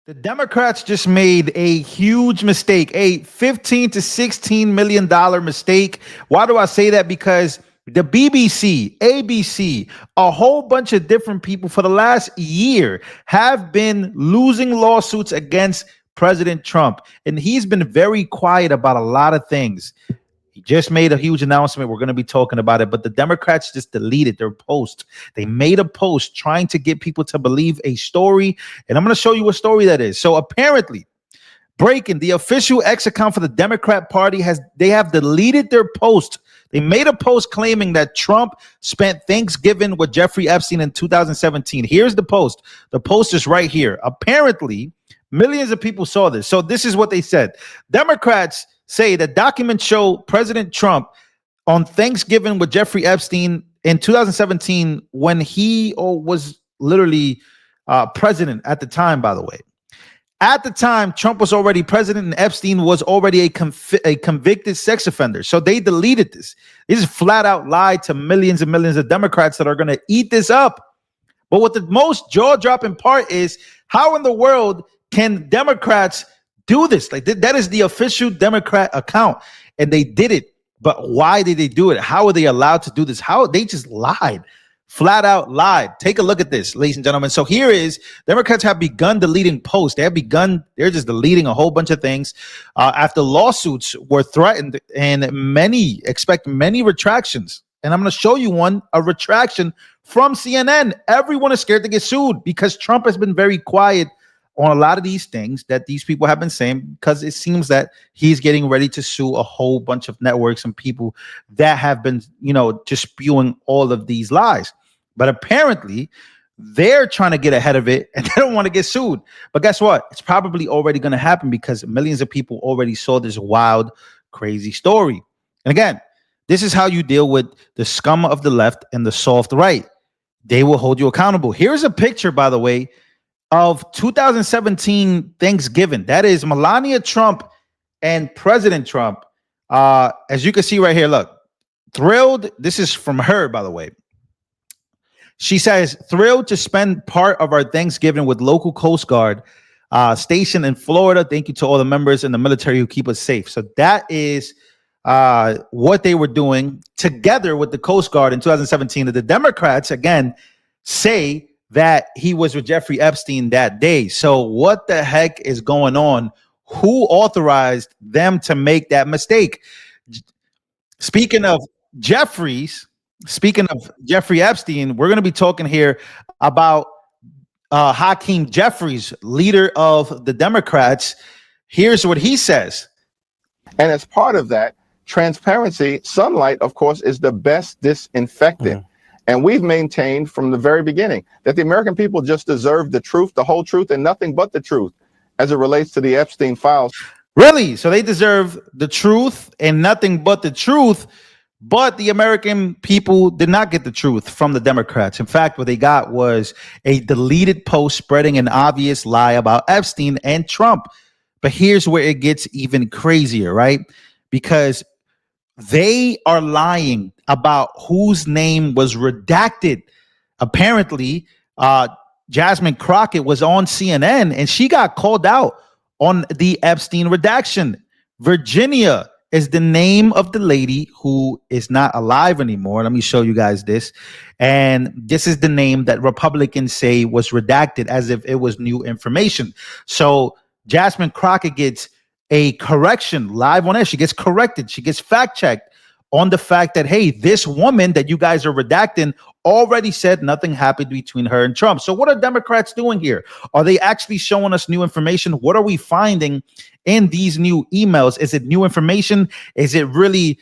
The Democrats just made a huge mistake, a $15 to $16 million mistake. Why do I say that? Because the BBC, ABC, a whole bunch of different people for the last year have been losing lawsuits against President Trump. And he's been very quiet about a lot of things. He just made a huge announcement. We're going to be talking about it, but the Democrats just deleted their post. They made a post trying to get people to believe a story, and I'm going to show you what story that is. So apparently, breaking, the official X account for the Democrat Party have deleted their post. They made a post claiming that Trump spent Thanksgiving with Jeffrey Epstein in 2017. Here's the post. The post is right here. Apparently, millions of people saw this. So this is what they said. Democrats say that documents show President Trump on Thanksgiving with Jeffrey Epstein in 2017 when he was literally president at the time, by the way. At the time, Trump was already president and Epstein was already a convicted sex offender. So they deleted this. This is flat out lie to millions and millions of Democrats that are going to eat this up. But what the most jaw-dropping part is, how in the world can Democrats do this? Like that is the official Democrat account, and they did it. But why did they do it? How are they allowed to do this? How they just lied, flat out lied. Take a look at this, ladies and gentlemen. So here is Democrats have begun deleting posts. They're just deleting a whole bunch of things after lawsuits were threatened, and many expect many retractions. And I'm going to show you a retraction from CNN. Everyone is scared to get sued because Trump has been very quiet on a lot of these things that these people have been saying, because it seems that he's getting ready to sue a whole bunch of networks and people that have been, just spewing all of these lies. But apparently they're trying to get ahead of it and they don't want to get sued. But guess what? It's probably already going to happen because millions of people already saw this wild, crazy story. And again, this is how you deal with the scum of the left and the soft right. They will hold you accountable. Here's a picture, by the way, of 2017 Thanksgiving. That is Melania Trump and President Trump. As you can see right here, look, thrilled. This is from her, by the way. She says, thrilled to spend part of our Thanksgiving with local Coast Guard stationed in Florida. Thank you to all the members in the military who keep us safe. So that is what they were doing together with the Coast Guard in 2017. And the Democrats, again, say that he was with Jeffrey Epstein that day. So what the heck is going on? Who authorized them to make that mistake? Speaking of Jeffrey Epstein, we're going to be talking here about Hakeem Jeffries, leader of the Democrats. Here's what he says. And as part of that, transparency, sunlight, of course, is the best disinfectant. And we've maintained from the very beginning that the American people just deserve the truth, the whole truth, and nothing but the truth as it relates to the Epstein files. Really? So they deserve the truth and nothing but the truth. But the American people did not get the truth from the Democrats. In fact, what they got was a deleted post spreading an obvious lie about Epstein and Trump. But here's where it gets even crazier, right? Because they are lying about whose name was redacted. Apparently, Jasmine Crockett was on CNN and she got called out on the Epstein redaction. Virginia is the name of the lady who is not alive anymore. Let me show you guys this. And this is the name that Republicans say was redacted as if it was new information. So Jasmine Crockett gets a correction live on air. She gets corrected. She gets fact checked on the fact that, hey, this woman that you guys are redacting already said nothing happened between her and Trump. So what are Democrats doing here? Are they actually showing us new information? What are we finding in these new emails? Is it new information? Is it really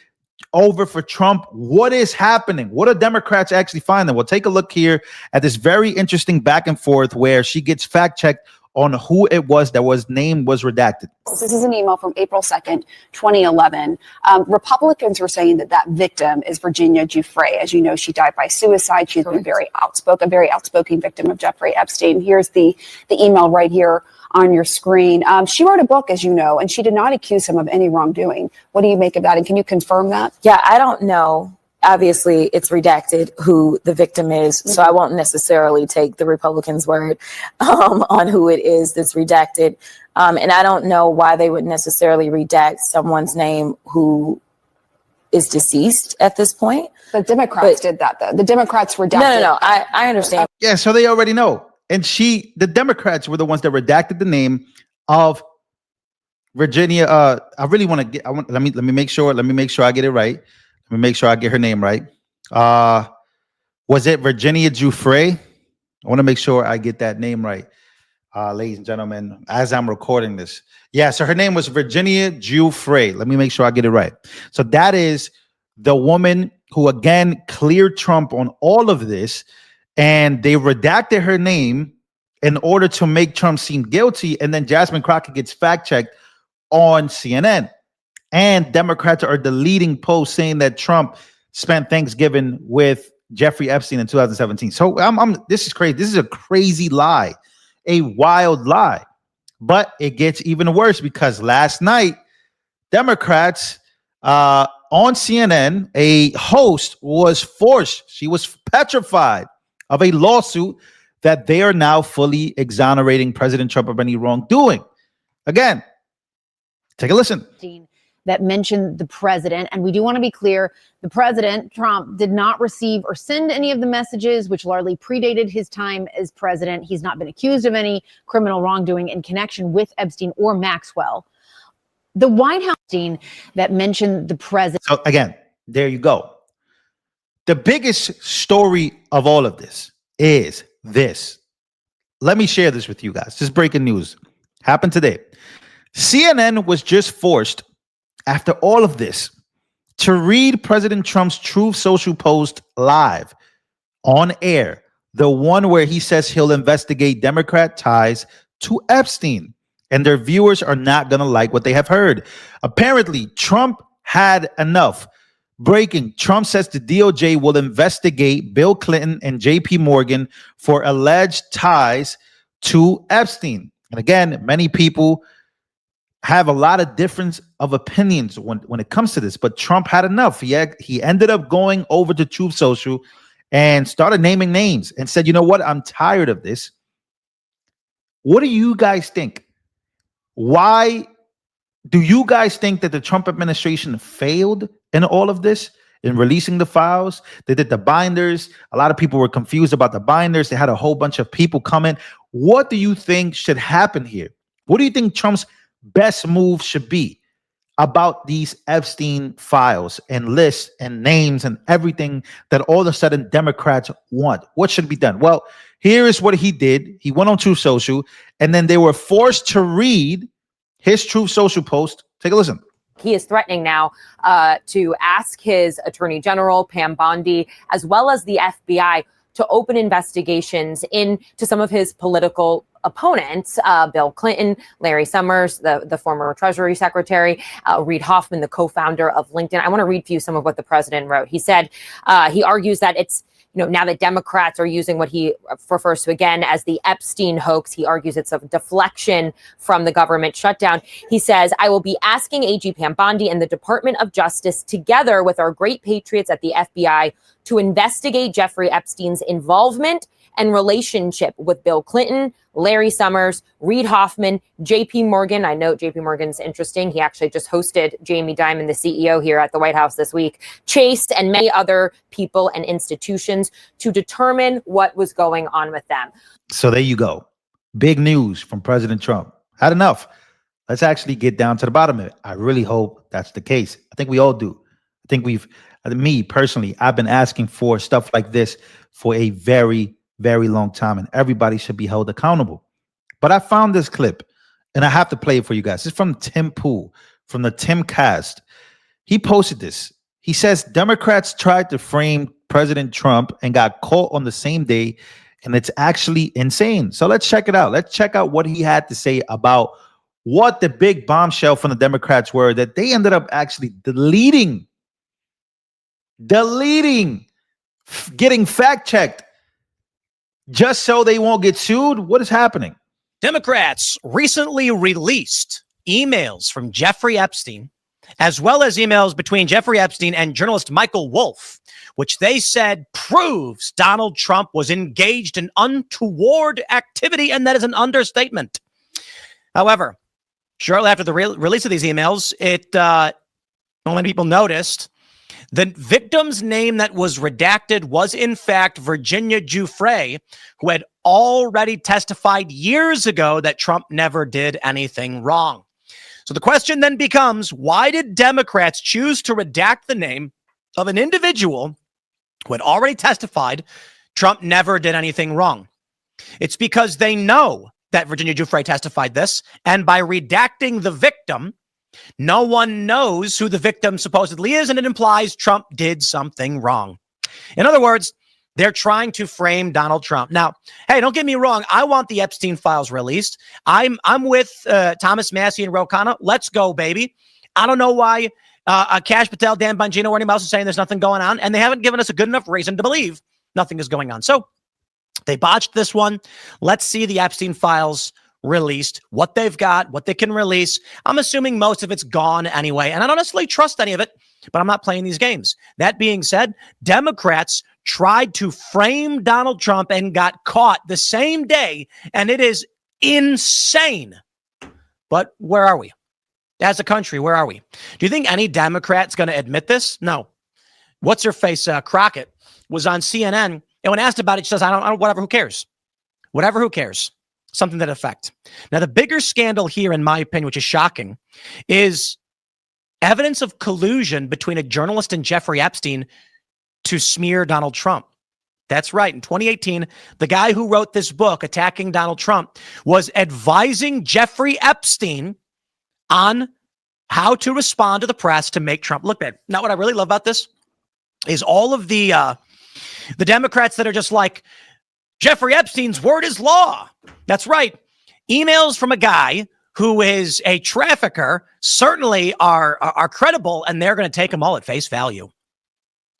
over for Trump? What is happening? What are Democrats actually finding? Well, take a look here at this very interesting back and forth where she gets fact checked on who it was that was name was redacted. This is an email from April 2nd, 2011. Republicans were saying that victim is Virginia Giuffre. As you know, she died by suicide. She's been very outspoken victim of Jeffrey Epstein. Here's the email right here on your screen. She wrote a book, as you know, and she did not accuse him of any wrongdoing. What do you make of that? And can you confirm that? Yeah, I don't know obviously it's redacted who the victim is. So I won't necessarily take the Republicans' word on who it is that's redacted. And I don't know why they would necessarily redact someone's name who is deceased at this point. The Democrats did that, though. The Democrats redacted. No. I understand. Yeah, so they already know. And the Democrats were the ones that redacted the name of Virginia. I really want to get. Let me make sure. Let me make sure I get it right. Let me make sure I get her name right. Was it Virginia Giuffre? I want to make sure I get that name right, ladies and gentlemen. As I'm recording this, yeah. So her name was Virginia Giuffre. Let me make sure I get it right. So that is the woman who again cleared Trump on all of this, and they redacted her name in order to make Trump seem guilty. And then Jasmine Crockett gets fact checked on CNN, and Democrats are deleting posts saying that Trump spent Thanksgiving with Jeffrey Epstein in 2017. So this is crazy. This is a crazy lie, a wild lie. But it gets even worse because last night, Democrats on CNN, a host was forced. She was petrified of a lawsuit that they are now fully exonerating President Trump of any wrongdoing. Again, take a listen. That mentioned the president. And we do want to be clear, the president, Trump, did not receive or send any of the messages, which largely predated his time as president. He's not been accused of any criminal wrongdoing in connection with Epstein or Maxwell. The White House team that mentioned the president. So again, there you go. The biggest story of all of this is this. Let me share this with you guys. This is breaking news. Happened today. CNN was just forced, after all of this, to read President Trump's Truth Social post live on air, the one where he says he'll investigate Democrat ties to Epstein, and their viewers are not going to like what they have heard. Apparently, Trump had enough. Breaking, Trump says the DOJ will investigate Bill Clinton and JP Morgan for alleged ties to Epstein. And again, many people have a lot of difference of opinions when it comes to this, but Trump had enough. He ended up going over to Truth Social and started naming names and said, you know what? I'm tired of this. What do you guys think? Why do you guys think that the Trump administration failed in all of this, in releasing the files? They did the binders. A lot of people were confused about the binders. They had a whole bunch of people come in. What do you think should happen here? What do you think Trump's best move should be about these Epstein files and lists and names and everything that all of a sudden Democrats want? What should be done? Well, here is what he did. He went on Truth Social, and then they were forced to read his Truth Social post. Take a listen. He is threatening now to ask his attorney general, Pam Bondi, as well as the FBI to open investigations into some of his political opponents, Bill Clinton, Larry Summers, the former Treasury Secretary, Reid Hoffman, the co-founder of LinkedIn. I want to read for you some of what the president wrote. He said, he argues that it's, now that Democrats are using what he refers to again as the Epstein hoax, he argues it's a deflection from the government shutdown. He says, I will be asking AG Pam Bondi and the Department of Justice, together with our great patriots at the FBI, to investigate Jeffrey Epstein's involvement and relationship with Bill Clinton, Larry Summers, Reid Hoffman, JP Morgan. I know JP Morgan's interesting. He actually just hosted Jamie Dimon, the CEO, here at the White House this week, Chase, and many other people and institutions to determine what was going on with them. So there you go. Big news from President Trump. Had enough. Let's actually get down to the bottom of it. I really hope that's the case. I think we all do. I think me personally, I've been asking for stuff like this for a very, very long time, and everybody should be held accountable. But I found this clip, and I have to play it for you guys. It's from Tim Pool, from the Timcast. He posted this. He says Democrats tried to frame President Trump and got caught on the same day, and it's actually insane. So let's check it out. Let's check out what he had to say about what the big bombshell from the Democrats were, that they ended up actually deleting, getting fact-checked, just so they won't get sued. What is happening? Democrats recently released emails from Jeffrey Epstein as well as emails between Jeffrey Epstein and journalist Michael Wolff, which they said proves Donald Trump was engaged in untoward activity, and that is an understatement. However, shortly after the release of these emails, not many people noticed the victim's name that was redacted was, in fact, Virginia Giuffre, who had already testified years ago that Trump never did anything wrong. So the question then becomes, why did Democrats choose to redact the name of an individual who had already testified Trump never did anything wrong? It's because they know that Virginia Giuffre testified this, and by redacting the victim, no one knows who the victim supposedly is, and it implies Trump did something wrong. In other words, they're trying to frame Donald Trump. Now, hey, don't get me wrong. I want the Epstein files released. I'm with Thomas Massey and Ro Khanna. Let's go, baby. I don't know why Kash Patel, Dan Bongino, or anyone else is saying there's nothing going on, and they haven't given us a good enough reason to believe nothing is going on. So they botched this one. Let's see the Epstein files released, what they've got, what they can release. I'm assuming most of it's gone anyway, and I don't necessarily trust any of it, but I'm not playing these games. That being said, Democrats tried to frame Donald Trump and got caught the same day, and it is insane. But where are we? As a country, where are we? Do you think any Democrat's going to admit this? No. What's her face? Crockett was on CNN, and when asked about it, she says, I don't, whatever, who cares? Whatever, who cares? Something to that effect. Now, the bigger scandal here, in my opinion, which is shocking, is evidence of collusion between a journalist and Jeffrey Epstein to smear Donald Trump. That's right. In 2018, the guy who wrote this book attacking Donald Trump was advising Jeffrey Epstein on how to respond to the press to make Trump look bad. Now, what I really love about this is all of the Democrats that are just like, Jeffrey Epstein's word is law. That's right. Emails from a guy who is a trafficker certainly are credible, and they're going to take them all at face value.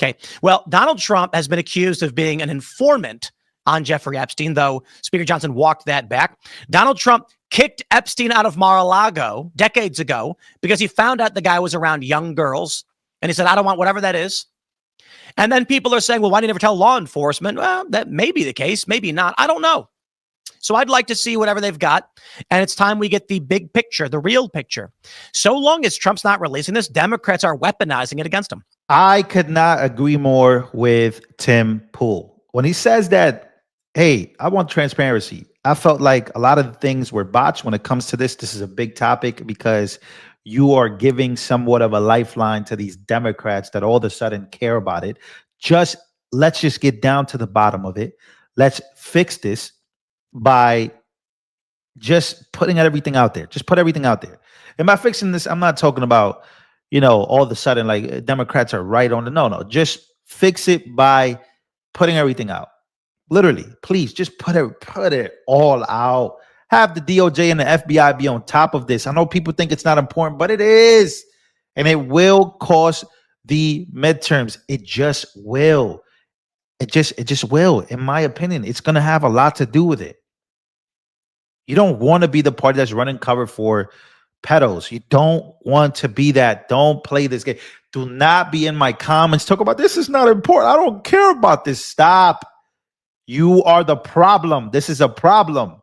Okay. Well, Donald Trump has been accused of being an informant on Jeffrey Epstein, though Speaker Johnson walked that back. Donald Trump kicked Epstein out of Mar-a-Lago decades ago because he found out the guy was around young girls, and he said, I don't want whatever that is. And then people are saying, well, why did you never tell law enforcement? Well, that may be the case, maybe not. I don't know. So I'd like to see whatever they've got. And it's time we get the big picture, the real picture. So long as Trump's not releasing this, Democrats are weaponizing it against him. I could not agree more with Tim Pool. When he says that, hey, I want transparency. I felt like a lot of the things were botched when it comes to this. This is a big topic because you are giving somewhat of a lifeline to these Democrats that all of a sudden care about it. Let's just get down to the bottom of it. Let's fix this by just putting everything out there. Just put everything out there. And by fixing this, I'm not talking about, all of a sudden like Democrats are right on the no. Just fix it by putting everything out. Literally, please just put it all out. Have the DOJ and the FBI be on top of this. I know people think it's not important, but it is. And it will cost the midterms. It just will. It just will. In my opinion, it's going to have a lot to do with it. You don't want to be the party that's running cover for pedos. You don't want to be that. Don't play this game. Do not be in my comments. Talk about this is not important. I don't care about this. Stop. You are the problem. This is a problem.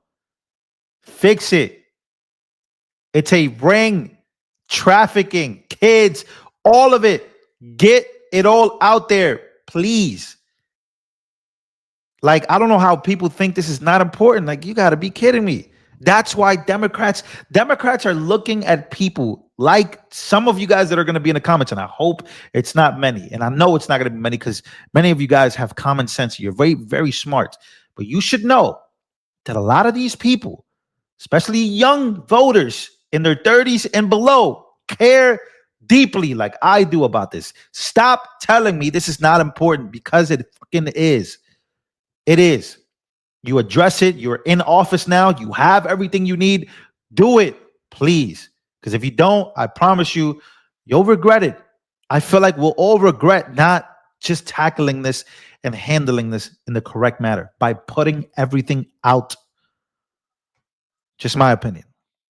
Fix it. It's a ring, trafficking, kids, all of it. Get it all out there, please. Like, I don't know how people think this is not important. Like, you got to be kidding me. That's why Democrats are looking at people like some of you guys that are going to be in the comments, and I hope it's not many. And I know it's not going to be many because many of you guys have common sense. You're very, very smart. But you should know that a lot of these people, especially young voters in their 30s and below, care deeply like I do about this. Stop telling me this is not important because it fucking is. It is. You address it. You're in office now. You have everything you need. Do it, please. Because if you don't, I promise you, you'll regret it. I feel like we'll all regret not just tackling this and handling this in the correct manner by putting everything out. Just my opinion.